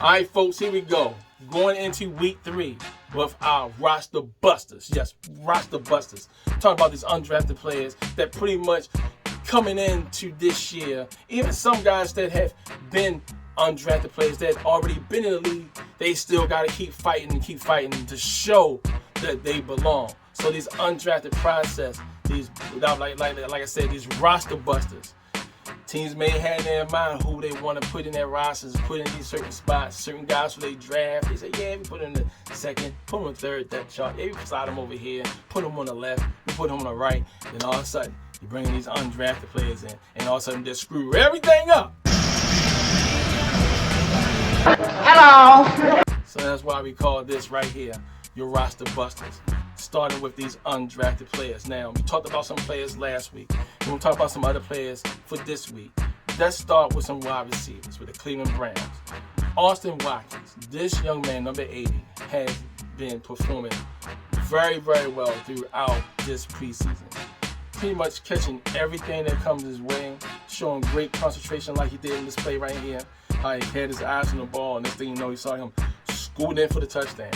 All right, folks, here we go. Going into week 3 with our roster busters. Yes, roster busters. Talking about these undrafted players that pretty much coming into this year. Even some guys that have been undrafted players that have already been in the league, they still got to keep fighting to show that they belong. So these undrafted process, these like I said, these roster busters. Teams may have in their mind who they want to put in their rosters, put in these certain spots, certain guys who they draft. They say, yeah, we put them in the second, put them in the third depth chart. Yeah, we slide them over here, put them on the left, we put them on the right. Then all of a sudden, you bring these undrafted players in, and all of a sudden they screw everything up. Hello. So that's why we call this right here your roster busters. Starting with these undrafted players. Now, we talked about some players last week. We're going to talk about some other players for this week. Let's start with some wide receivers with the Cleveland Browns. Austin Watkins, this young man, number 80, has been performing very, very well throughout this preseason. Pretty much catching everything that comes his way, showing great concentration like he did in this play right here. How he had his eyes on the ball, and next thing you know, you saw him scooting in for the touchdown.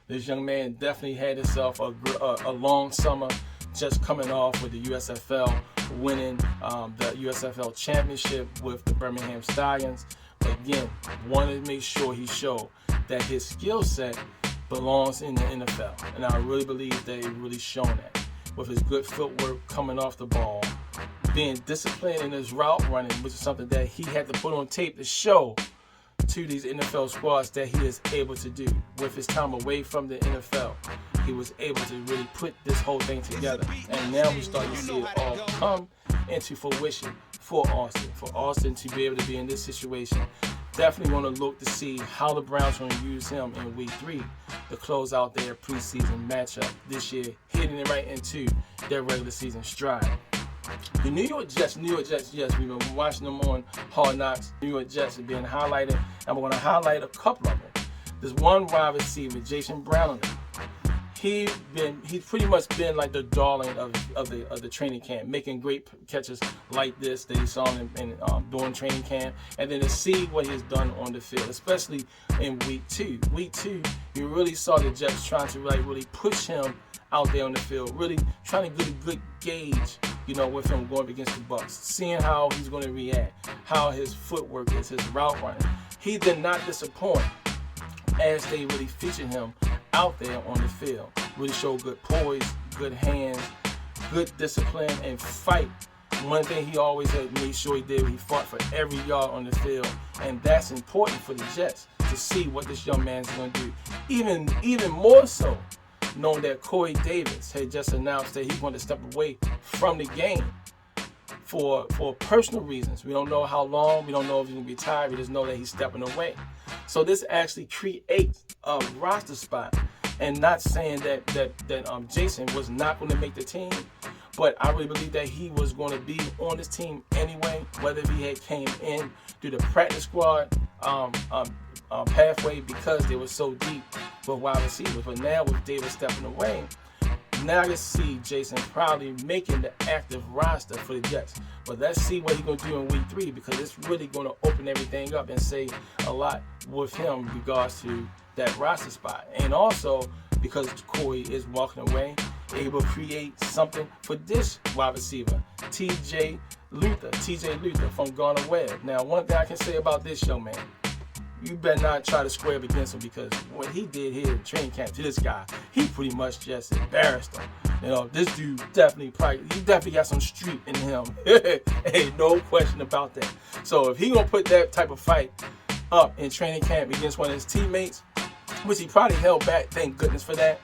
This young man definitely had himself a long summer, just coming off with the USFL, winning the USFL championship with the Birmingham Stallions. Again, wanted to make sure he showed that his skill set belongs in the NFL. And I really believe that he really shown that. With his good footwork coming off the ball, being disciplined in his route running, which is something that he had to put on tape to show to these NFL squads that he is able to do. With his time away from the NFL, he was able to really put this whole thing together. And now we start to see it all come into fruition for Austin. For Austin to be able to be in this situation, definitely want to look to see how the Browns are going to use him in week 3 to close out their preseason matchup this year, hitting it right into their regular season stride. The New York Jets, yes, we've been watching them on Hard Knocks. New York Jets are being highlighted, and we're going to highlight a couple of them. There's one wide receiver, Jason Brownlee. He's pretty much been like the darling of the training camp, making great catches like this that you saw him during training camp, and then to see what he's done on the field, especially in week 2. Week 2, you really saw the Jets trying to really push him out there on the field, really trying to get a good gauge, with him going against the Bucs, seeing how he's going to react, how his footwork is, his route running. He did not disappoint as they really featured him out there on the field. Really showed good poise, good hands, good discipline, and fight. One thing he always had made sure he did, he fought for every yard on the field, and that's important for the Jets to see what this young man's going to do. Even more so, knowing that Corey Davis had just announced that he's going to step away from the game for personal reasons. We don't know how long. We don't know if he's going to be tired. We just know that he's stepping away. So this actually creates a roster spot. And not saying that Jason was not going to make the team, but I really believe that he was going to be on this team anyway, whether he had came in through the practice squad pathway because they were so deep with wide receivers. But now with Davis stepping away, now I can see Jason probably making the active roster for the Jets. But let's see what he's going to do in week 3, because it's really going to open everything up and say a lot with him in regards to that roster spot. And also, because Corey is walking away, able to create something for this wide receiver, TJ Luther from Garner Webb. Now, one thing I can say about this young man, you better not try to square up against him, because what he did here in training camp to this guy, he pretty much just embarrassed him. This dude definitely got some street in him. Hey, no question about that. So if he gonna put that type of fight up in training camp against one of his teammates, which he probably held back, thank goodness for that,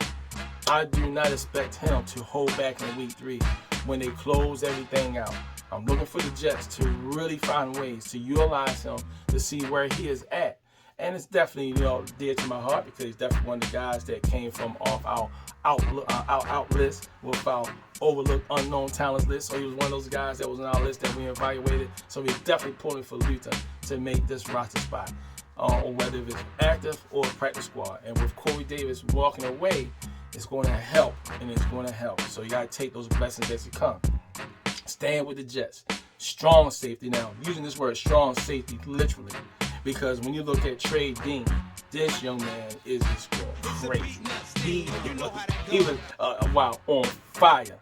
I do not expect him to hold back in week 3 when they close everything out. I'm looking for the Jets to really find ways to utilize him to see where he is at. And it's definitely, dear to my heart, because he's definitely one of the guys that came from off our out list with our overlooked unknown talents list. So he was one of those guys that was on our list that we evaluated. So we're definitely pulling for Luther to make this roster spot, or whether it's active or practice squad. And with Corey Davis walking away, it's going to help, and it's going to help. So you got to take those blessings as they come. Staying with the Jets. Strong safety now. I'm using this word strong safety literally, because when you look at Trey Dean, this young man is just going crazy. He was on fire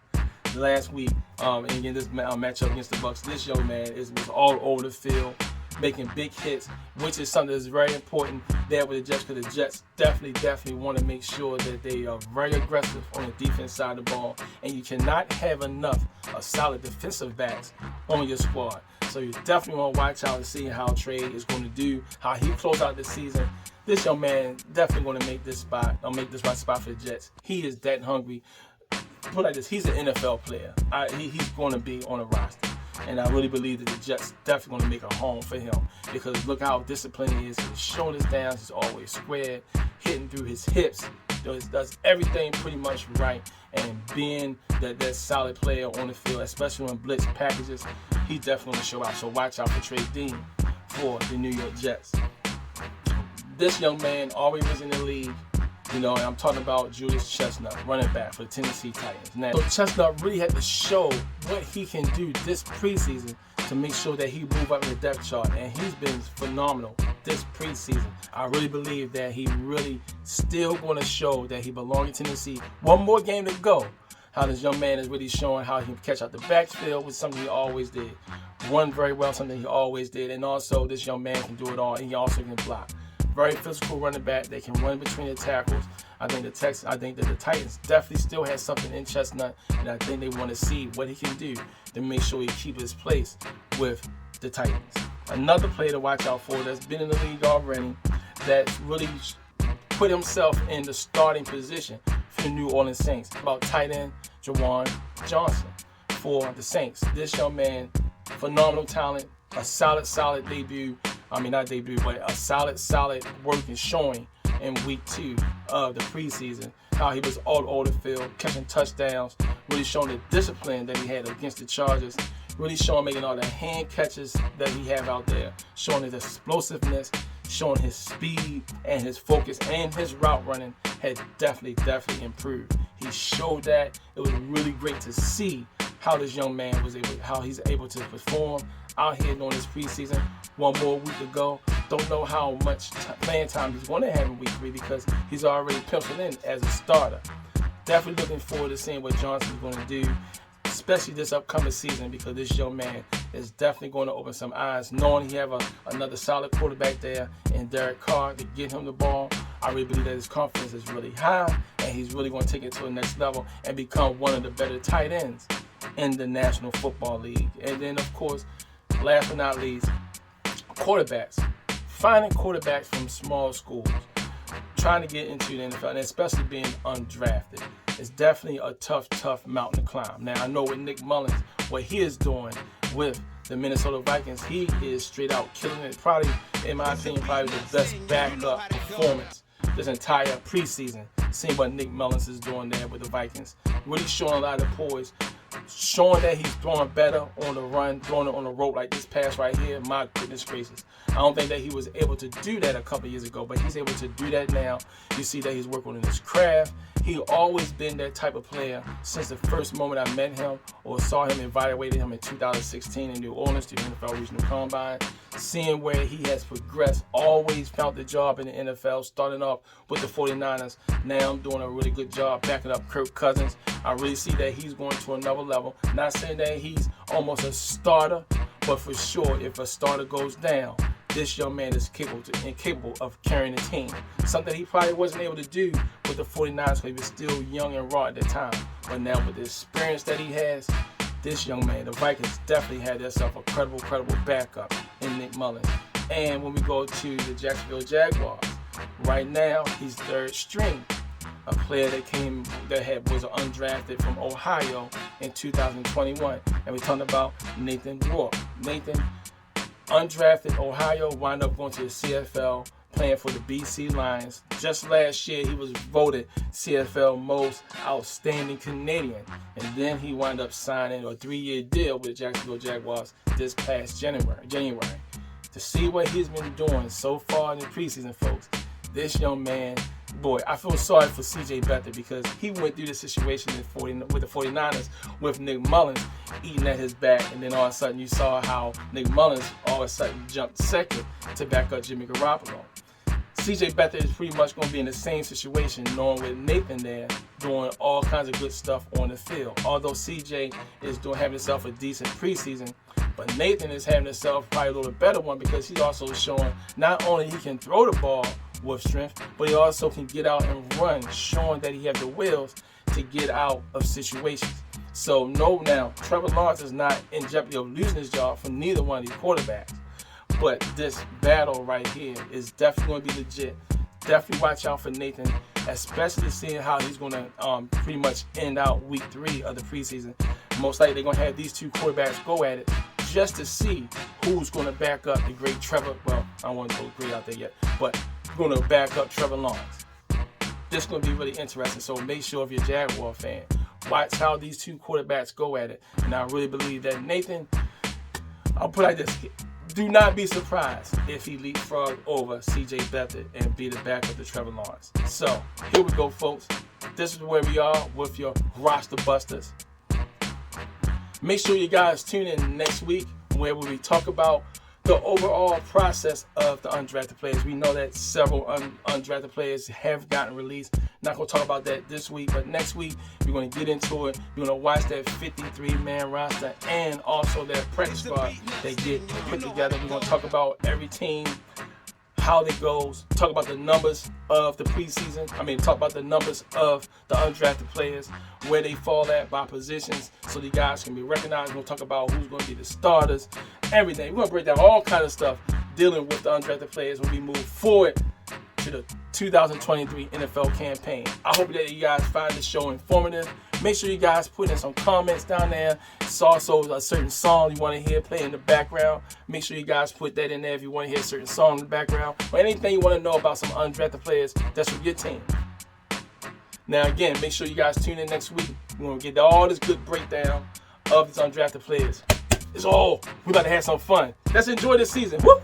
last week. And again, this matchup against the Bucs, this young man was all over the field, making big hits, which is something that's very important there with the Jets, because the Jets definitely want to make sure that they are very aggressive on the defense side of the ball, and you cannot have enough solid defensive backs on your squad. So you definitely want to watch out and see how Trey is going to do, how he closes out the season. This young man definitely going to make this right spot for the Jets. He is that hungry. Put it like this, he's an NFL player. He's going to be on a roster. And I really believe that the Jets definitely going to make a home for him, because look how disciplined he is. His shoulders down, he's always squared, hitting through his hips. Does everything pretty much right. And being that solid player on the field, especially when blitz packages, he definitely going to show out. So watch out for Trey Dean for the New York Jets. This young man always was in the league. And I'm talking about Julius Chestnut, running back for the Tennessee Titans. Now, so Chestnut really had to show what he can do this preseason to make sure that he move up in the depth chart, and he's been phenomenal this preseason. I really believe that he really still going to show that he belongs in Tennessee. One more game to go. How this young man is really showing how he can catch out the backfield, with something he always did. Run very well, something he always did, and also this young man can do it all, and he also can block. Very physical running back. They can run between the tackles. I think that the Titans definitely still has something in Chestnut, and I think they want to see what he can do to make sure he keeps his place with the Titans. Another player to watch out for that's been in the league already, that really put himself in the starting position for the New Orleans Saints. About tight end Jawan Johnson for the Saints. This young man, phenomenal talent, a solid debut. Not debut, but a solid work and showing in week 2 of the preseason. How he was all over the field, catching touchdowns, really showing the discipline that he had against the Chargers, really showing making all the hand catches that he have out there, showing his explosiveness, showing his speed and his focus, and his route running had definitely improved. He showed that. It was really great to see how this young man how he's able to perform out here during this preseason. One more week to go. Don't know how much playing time he's going to have in week 3, because he's already penciled in as a starter. Definitely looking forward to seeing what Johnson's going to do, especially this upcoming season, because this young man is definitely going to open some eyes, knowing he have another solid quarterback there in Derek Carr to get him the ball. I really believe that his confidence is really high, and he's really going to take it to the next level and become one of the better tight ends in the National Football League. And then, of course, last but not least, quarterbacks. Finding quarterbacks from small schools, trying to get into the NFL, and especially being undrafted, is definitely a tough mountain to climb. Now, I know with Nick Mullins, what he is doing with the Minnesota Vikings, he is straight out killing it. Probably, in my opinion, probably the best backup performance this entire preseason. Seeing what Nick Mullins is doing there with the Vikings, really showing a lot of poise, showing that he's throwing better on the run, throwing it on the rope like this pass right here. My goodness gracious. I don't think that he was able to do that a couple years ago, but he's able to do that now. You see that he's working on his craft. He always been that type of player since the first moment I met him or saw him, evaluated him in 2016 in New Orleans to the NFL Regional Combine. Seeing where he has progressed, always found the job in the NFL, starting off with the 49ers. Now I'm doing a really good job backing up Kirk Cousins. I really see that he's going to another level. Not saying that he's almost a starter, but for sure, if a starter goes down, this young man is incapable of carrying the team. Something he probably wasn't able to do with the 49ers because he was still young and raw at the time. But now with the experience that he has, this young man, the Vikings definitely had themselves a credible backup in Nick Mullins. And when we go to the Jacksonville Jaguars, right now he's third string. A player that was undrafted from Ohio in 2021. And we're talking about Nathan Rourke. Nathan, undrafted Ohio, wound up going to the CFL, playing for the BC Lions. Just last year, he was voted CFL Most Outstanding Canadian. And then he wound up signing a 3-year deal with the Jacksonville Jaguars this past January. To see what he's been doing so far in the preseason, folks, this young man boy, I feel sorry for C.J. Beathard because he went through the situation with the 49ers with Nick Mullins eating at his back, and then all of a sudden you saw how Nick Mullins all of a sudden jumped second to back up Jimmy Garoppolo. C.J. Beathard is pretty much going to be in the same situation, knowing with Nathan there doing all kinds of good stuff on the field. Although C.J. is having himself a decent preseason, but Nathan is having himself probably a little better one because he's also showing not only he can throw the ball with strength, but he also can get out and run, showing that he has the wheels to get out of situations. So no, now Trevor Lawrence is not in jeopardy of losing his job for neither one of these quarterbacks. But this battle right here is definitely going to be legit. Definitely watch out for Nathan, especially seeing how he's going to pretty much end out week 3 of the preseason. Most likely they're going to have these two quarterbacks go at it just to see who's going to back up the great Trevor. Well, I don't want to go great out there yet, but going to back up Trevor Lawrence. This is going to be really interesting. So make sure if you're a Jaguar fan, watch how these two quarterbacks go at it. And I really believe that Nathan, I'll put it like this. Do not be surprised if he leapfrog over C.J. Beathard and be the backup to Trevor Lawrence. So here we go, folks. This is where we are with your roster busters. Make sure you guys tune in next week where we talk about the overall process of the undrafted players. We know that several undrafted players have gotten released. Not going to talk about that this week, but next week we're going to get into it. We're going to watch that 53-man roster and also that practice squad they get put together. We're going to talk about every team, how it goes, talk about the numbers of the preseason. Talk about the numbers of the undrafted players, where they fall at by positions, so the guys can be recognized. We're going to talk about who's going to be the starters, everything. We're going to break down all kind of stuff dealing with the undrafted players when we move forward to the 2023 NFL campaign. I hope that you guys find this show informative. Make sure you guys put in some comments down there. It's also a certain song you want to hear play in the background. Make sure you guys put that in there if you want to hear a certain song in the background, or anything you want to know about some undrafted players that's from your team. Now again, make sure you guys tune in next week. We're going to get all this good breakdown of these undrafted players. We're about to have some fun. Let's enjoy this season. Woo!